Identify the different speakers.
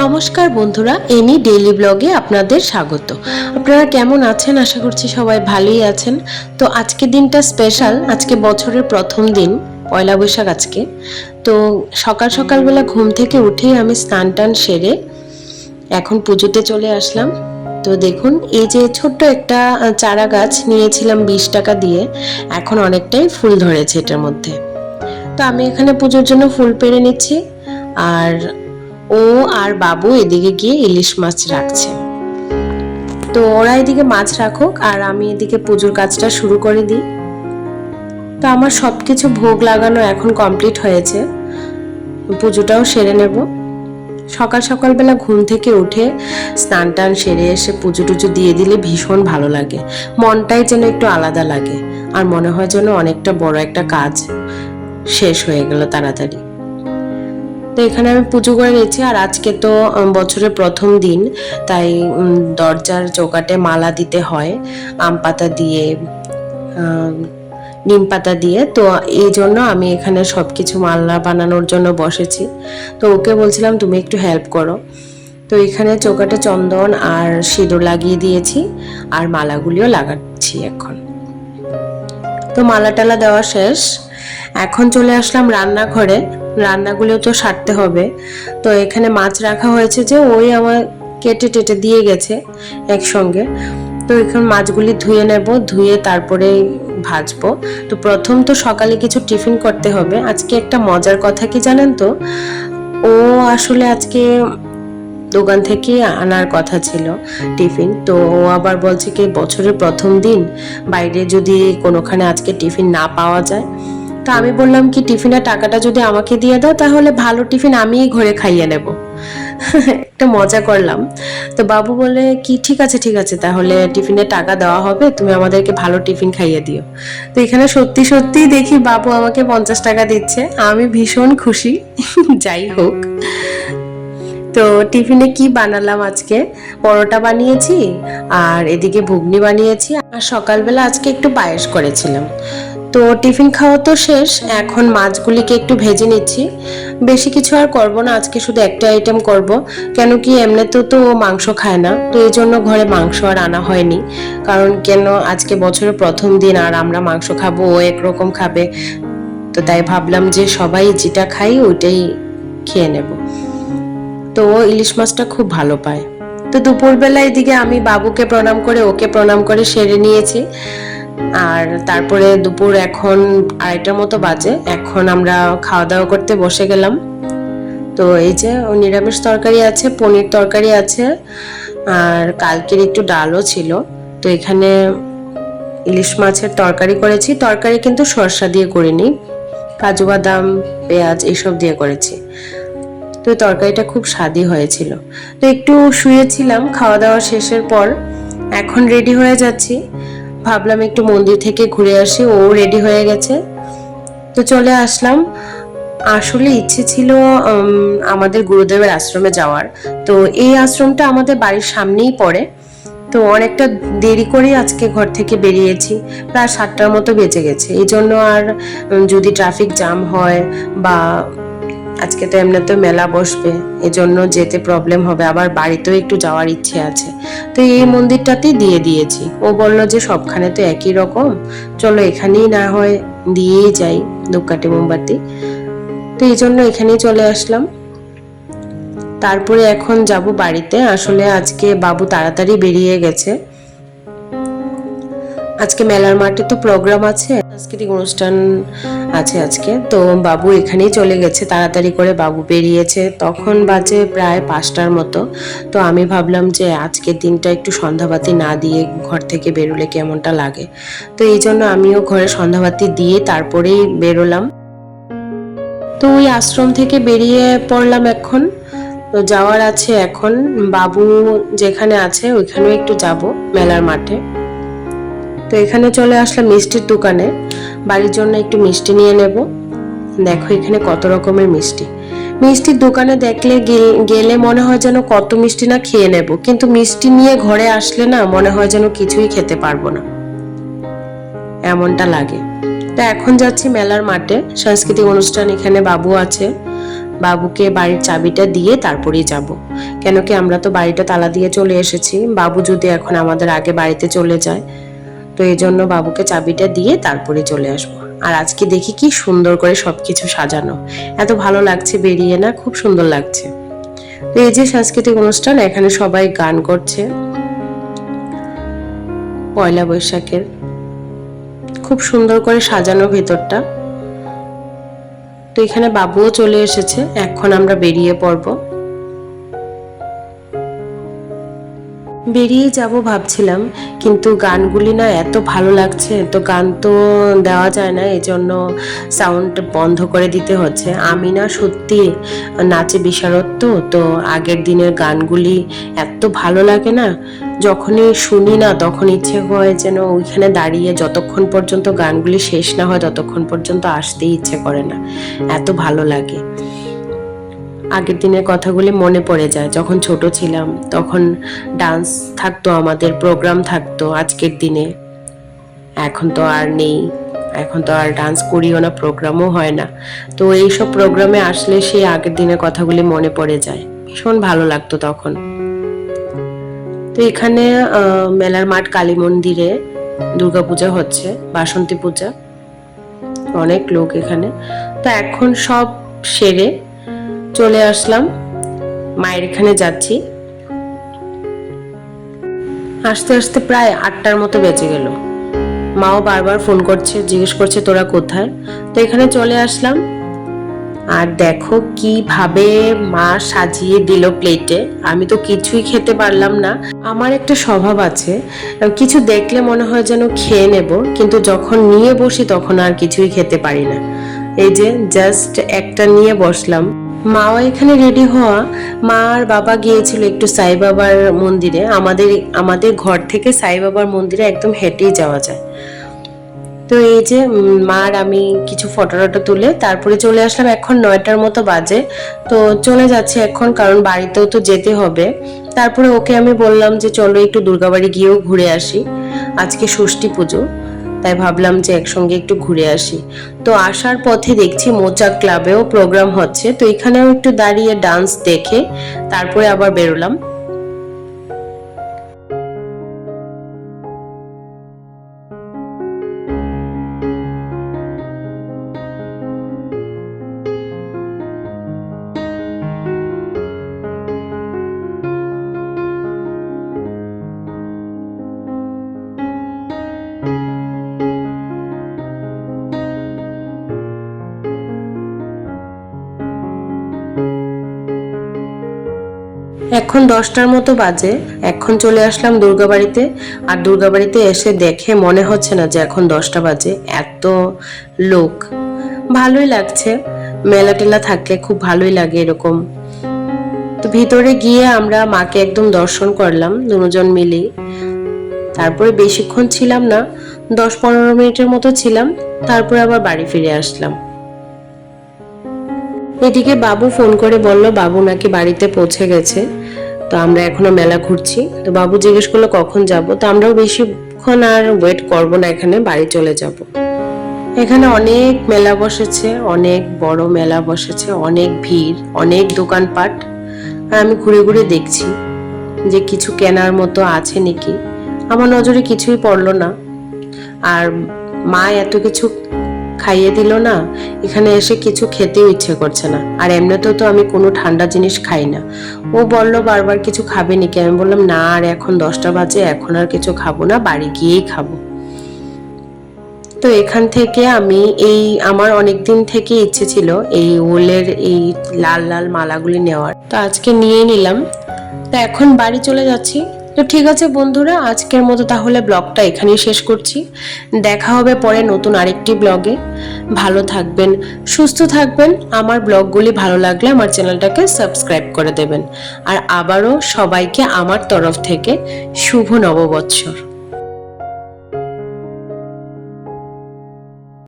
Speaker 1: নমস্কার বন্ধুরা, any daily ব্লগে আপনাদের স্বাগত। আপনারা কেমন আছেন? আশা করছি সবাই ভালোই আছেন। তো আজকে দিনটা স্পেশাল, আজকে বছরের প্রথম দিন, পয়লা বৈশাখ আজকে। তো সকালবেলা ঘুম থেকে উঠেই আমি স্নান টান সেরে এখন পুজোতে চলে আসলাম। তো দেখুন, এই যে ছোট্ট একটা চারা গাছ নিয়েছিলাম 20 টাকা দিয়ে, এখন অনেকটাই ফুল ধরেছে এটার মধ্যে। তো আমি এখানে পুজোর জন্য ফুল পেড়ে নিচ্ছি, আর ও আর বাবু এদিকে গিয়ে ইলিশ মাছ রাখছে। তো ওরা এদিকে মাছ রাখুক আর আমি এদিকে পুজোর কাজটা শুরু করে দিই। তো আমার সবকিছু ভোগ লাগানো এখন কমপ্লিট হয়েছে, পুজোটাও সেরে নেব। সকালবেলা ঘুম থেকে উঠে স্নান টান সেরে এসে পুজো টুজো দিয়ে দিলে ভীষণ ভালো লাগে, মনটাই যেন একটু আলাদা লাগে, আর মনে হয় যেন অনেকটা বড় একটা কাজ শেষ হয়ে গেল তাড়াতাড়ি। তো এখানে আমি পুজো করে নিয়েছি, আর আজকে তো বছরের প্রথম দিন, তাই দরজার চৌকাঠে মালা দিতে হয় আম পাতা দিয়ে, নিম পাতা দিয়ে। তো এই জন্য আমি এখানে সবকিছু মালা বানানোর জন্য বসেছি। তো ওকে বলছিলাম তুমি একটু হেল্প করো। তো এখানে চৌকাঠে চন্দন আর সিঁদুর লাগিয়ে দিয়েছি, আর মালাগুলিও লাগাচ্ছি এখন। তো মালা টালা দেওয়া শেষ, এখন চলে আসলাম রান্নাঘরে। রান্নাগুলো তো সারতে হবে। তো এখানে মাছ রাখা হয়েছে, যে ওই আমার কেটে টেটে দিয়ে গেছে একসঙ্গে। তো এখন মাছগুলি ধুয়ে নেব, ধুয়ে তারপরে ভাজবো। তো প্রথম তো সকালে কিছু টিফিন করতে হবে। আজকে একটা মজার কথা কি জানেন তো, ও আসলে আজকে দোকান থেকে আনার কথা ছিল টিফিন। তো ও আবার বলছে কি বছরের প্রথম দিন, বাইরে যদি কোনোখানে আজকে টিফিন না পাওয়া যায়। তো আমি বললাম কি টিফিনের টাকাটা যদি আমাকে দিয়ে দাও তাহলে ভালো টিফিন আমিই ঘরে খাইয়ে নেব। একটা মজা করলাম। তো বাবু বলে কি ঠিক আছে তাহলে টিফিনের টাকা দেওয়া হবে, তুমি আমাদেরকে ভালো টিফিন খাইয়ে দিও। তো এখানে সত্যি সত্যি দেখি বাবু আমাকে 50 টাকা দিচ্ছে, আমি ভীষণ খুশি। যাই হোক, তো টিফিনে কি বানালাম আজকে, পরোটা বানিয়েছি আর এদিকে ঘুগনি বানিয়েছি, আর সকালবেলা আজকে একটু পায়েস করেছিলাম। তো টিফিন খাওয়া তো শেষ, এখন মাছগুলিকে একটু ভেজে নিচ্ছি। বেশি কিছু আর করব না আজকে, শুধু একটা আইটেম করব। কেন কি এমনিতেও তো মাংস খায় না, তো এই জন্য ঘরে মাংস আর আনা হয়নি। কারণ কেন আজকে বছরের প্রথম দিন, আর আমরা মাংস খাবো, ও একরকম খাবে। তো তাই ভাবলাম যে সবাই যেটা খাই ওইটাই খেয়ে নেব। তো ইলিশ মাছটা খুব ভালো পায়। তো দুপুরবেলা এদিকে আমি বাবুকে প্রণাম করে ওকে প্রণাম করে সেরে নিয়েছি, আর তারপরে দুপুর এখন 2:30টার মতো বাজে, এখন আমরা খাওয়া দাওয়া করতে বসে গেলাম। তো এই যে নিরামিষ তরকারি আছে, পনির তরকারি আছে, আর কালকের একটু ডালও ছিল। তো এখানে ইলিশ মাছের তরকারি করেছি, তরকারি কিন্তু সরষা দিয়ে করিনি, কাজু বাদাম পেঁয়াজ এইসব দিয়ে করেছি। তো তরকারিটা খুব স্বাদই হয়েছিল। তো একটু শুয়েছিলাম খাওয়া দাওয়া শেষের পর, এখন রেডি হয়ে যাচ্ছি। ভাবলাম একটু মন্দির থেকে ঘুরে আসি, ও রেডি হয়ে গেছে। তো চলে আসলাম। আসলে ইচ্ছে ছিল আমাদের গুরুদেবের আশ্রমে যাওয়ার। তো এই আশ্রমটা আমাদের বাড়ির সামনেই পড়ে। তো অনেকটা দেরি করে আজকে ঘর থেকে বেরিয়েছি, প্রায় 7টার মতো বেজে গেছে। এই জন্য আর যদি ট্রাফিক জ্যাম হয়, বা আজকে তো এমনিতেও মেলা বসবে, এজন্য যেতে প্রবলেম হবে, আবার বাড়িতেও একটু যাওয়ার ইচ্ছে আছে। তো এই মন্দিরটাতেই দিয়ে দিয়েছি। ও বলল যে সবখানে তো একই রকম, চলো এখানেই না হয় দিয়েই যাই ধূপকাঠি মোমবাতি। তো এই জন্য এখানেই চলে আসলাম। তারপরে এখন যাব বাড়িতে। আসলে আজকে বাবু তাড়াতাড়ি বেরিয়ে গেছে, আজকে মেলার মাঠে তো প্রোগ্রাম আছে, সাংস্কৃতিক অনুষ্ঠান আছে আজকে। তো বাবু এখানেই চলে গেছে, তাড়াতাড়ি করে বাবু বেরিয়েছে, তখন বাজে প্রায় 5টার মতো। তো আমি ভাবলাম যে আজকের দিনটা একটু সন্ধ্যাবাতি না দিয়ে ঘর থেকে বেরোলে কেমনটা লাগে। তো এই জন্য আমিও ঘরে সন্ধ্যাবাতি দিয়ে তারপরেই বেরোলাম। তো ওই আশ্রম থেকে বেরিয়ে পড়লাম এখন। তো যাওয়ার আছে এখন, বাবু যেখানে আছে ওইখানেও একটু যাব মেলার মাঠে। তো এখানে চলে আসলাম মিষ্টির দোকানে, বাড়ির জন্য একটু মিষ্টি নিয়ে নেব। দেখো এখানে কত রকমের মিষ্টি। মিষ্টির দোকানে দেখলে গেলে মনে হয় যেন কত মিষ্টি না খেয়ে নেব, কিন্তু মিষ্টি নিয়ে ঘরে আসলে না মনে হয় যেন কিছুই খেতে পারবো না, এমনটা লাগে। তো এখন যাচ্ছি মেলার মাঠে, সাংস্কৃতিক অনুষ্ঠান, এখানে বাবু আছে। বাবুকে বাড়ির চাবিটা দিয়ে তারপরেই যাব, কেন কি আমরা তো বাড়িটা তালা দিয়ে চলে এসেছি। বাবু যদি এখন আমাদের আগে বাড়িতে চলে যায়, তো এই জন্য বাবুকে চাবিটা দিয়ে তারপরে চলে আসবো। আর আজকে দেখি কি সুন্দর করে সবকিছু সাজানো, এত ভালো লাগছে বেরিয়ে, না খুব সুন্দর লাগছে। তো এই যে সাংস্কৃতিক অনুষ্ঠান, এখানে সবাই গান করছে পয়লা বৈশাখের, খুব সুন্দর করে সাজানো ভেতরটা। তো এখানে বাবুও চলে এসেছে, এখন আমরা বেরিয়ে পড়ব। বেরিয়ে যাব ভাবছিলাম, কিন্তু গানগুলি না এত ভালো লাগছে, তো গান তো দেওয়া যায় না, এই জন্য সাউন্ড বন্ধ করে দিতে হচ্ছে। আমি না সত্যি নাচে বিশারদ, তো আগের দিনের গানগুলি এত ভালো লাগে না, যখনই শুনি না তখন ইচ্ছে হয় যেন ওইখানে দাঁড়িয়ে যতক্ষণ পর্যন্ত গানগুলি শেষ না হয় ততক্ষণ পর্যন্ত আসতেই ইচ্ছে করে না, এত ভালো লাগে। আগের দিনের কথাগুলি মনে পড়ে যায়, যখন ছোট ছিলাম তখন ডান্স থাকতো, আমাদের প্রোগ্রাম থাকতো আজকের দিনে। এখন তো আর নেই, এখন তো আর ডান্স করিও না, প্রোগ্রামও হয় না। তো এইসব প্রোগ্রামে আসলে সেই আগের দিনের কথাগুলি মনে পড়ে যায়, ভীষণ ভালো লাগতো তখন। তো এখানে মেলার মাঠ কালী মন্দিরে দুর্গাপূজা হচ্ছে, বাসন্তী পূজা, অনেক লোক এখানে। তো এখন সব সেরে চলে আসলাম, মায়ের এখানে যাচ্ছি। আস্তে আস্তে প্রায় 8টার মতো বেজে গেল। মাও বারবার ফোন করছে, জিজ্ঞেস করছে তোরা কোথায়। তো এখানে চলে আসলাম, আর দেখো কিভাবে মা সাজিয়ে দিল প্লেটে। আমি তো কিছুই খেতে পারলাম না। আমার একটা স্বভাব আছে, কিছু দেখলে মনে হয় যেন খেয়ে নেব, কিন্তু যখন নিয়ে বসি তখন আর কিছুই খেতে পারি না। এই যে জাস্ট একটা নিয়ে বসলাম। মাও এখানে রেডি হওয়া, মা আর বাবা গিয়েছিল একটু সাই বাবার মন্দিরে। আমাদের ঘর থেকে সাই বাবার মন্দিরে একদম হেঁটেই যাওয়া যায়। তো এই যে মা আর আমি কিছু ফটো টটো তুলে তারপরে চলে আসলাম। এখন 9টার মতো বাজে, তো চলে যাচ্ছে এখন, কারণ বাড়িতেও তো যেতে হবে। তারপরে ওকে আমি বললাম যে চলো একটু দুর্গাবাড়ি গিয়েও ঘুরে আসি, আজকে ষষ্ঠী পুজো, তাই ভাবলাম যে একসঙ্গে একটু ঘুরে আসি। তো আসার পথে দেখছি মৌচাক ক্লাবেও প্রোগ্রাম হচ্ছে, তো এখানেও একটু দাঁড়িয়ে ডান্স দেখে তারপরে আবার বেরোলাম। এখন 10টার মতো বাজে, এখন চলে আসলাম দুর্গাবাড়িতে। আর দুর্গাবাড়িতে এসে দেখে মনে হচ্ছে না যে এখন 10টা বাজে, এত লোক। ভালোই লাগছে, মেলা টেলা থাকলে খুব ভালোই লাগে এরকম। তো ভিতরে গিয়ে আমরা মাকে একদম দর্শন করলাম দুজন মিলে। তারপরে বেশিক্ষণ ছিলাম না, 10-15 মিনিটের মতো ছিলাম, তারপরে আবার বাড়ি ফিরে আসলাম। এদিকে বাবু ফোন করে বলল বাবু নাকি বাড়িতে পৌঁছে গেছে। তো আমরা এখনো মেলা ঘুরছি, তো বাবু জিজ্ঞেস করলো কখন যাব। তো আমরাও বেশিক্ষণ আর ওয়েট করবো না, এখানে বাড়ি চলে যাব। এখানে অনেক মেলা বসেছে, অনেক বড় মেলা বসেছে, অনেক ভিড়, অনেক দোকানপাট। আর আমি ঘুরে ঘুরে দেখছি যে কিছু কেনার মতো আছে নাকি। আমার নজরে কিছুই পড়লো না। আর মা এত কিছু খাইয়ে দিল না, এখানে এসে কিছু খেতেও ইচ্ছে করছে না। আর এমনিতেও তো আমি কোনো ঠান্ডা জিনিস খাই না। ও বলল বারবার কিছু খাবে নাকি, আমি বললাম না, আর এখন 10টা বাজে, এখন আর কিছু খাবো না, বাড়ি গিয়েই খাবো। তো এখান থেকে আমি আমার অনেকদিন থেকে ইচ্ছে ছিল এই উলের এই লাল লাল মালাগুলি নেওয়ার, তো আজকে নিয়ে নিলাম। তো এখন বাড়ি চলে যাচ্ছি। তো ঠিক আছে বন্ধুরা, আজকের মতো তাহলে ব্লগটা এখানেই শেষ করছি। দেখা হবে পরে নতুন আরেকটি ব্লগে। ভালো থাকবেন, সুস্থ থাকবেন। আমার ব্লগগুলি ভালো লাগলে আমার চ্যানেলটাকে সাবস্ক্রাইব করে দেবেন। আর আবারও সবাইকে আমার তরফ থেকে শুভ নববৎসর।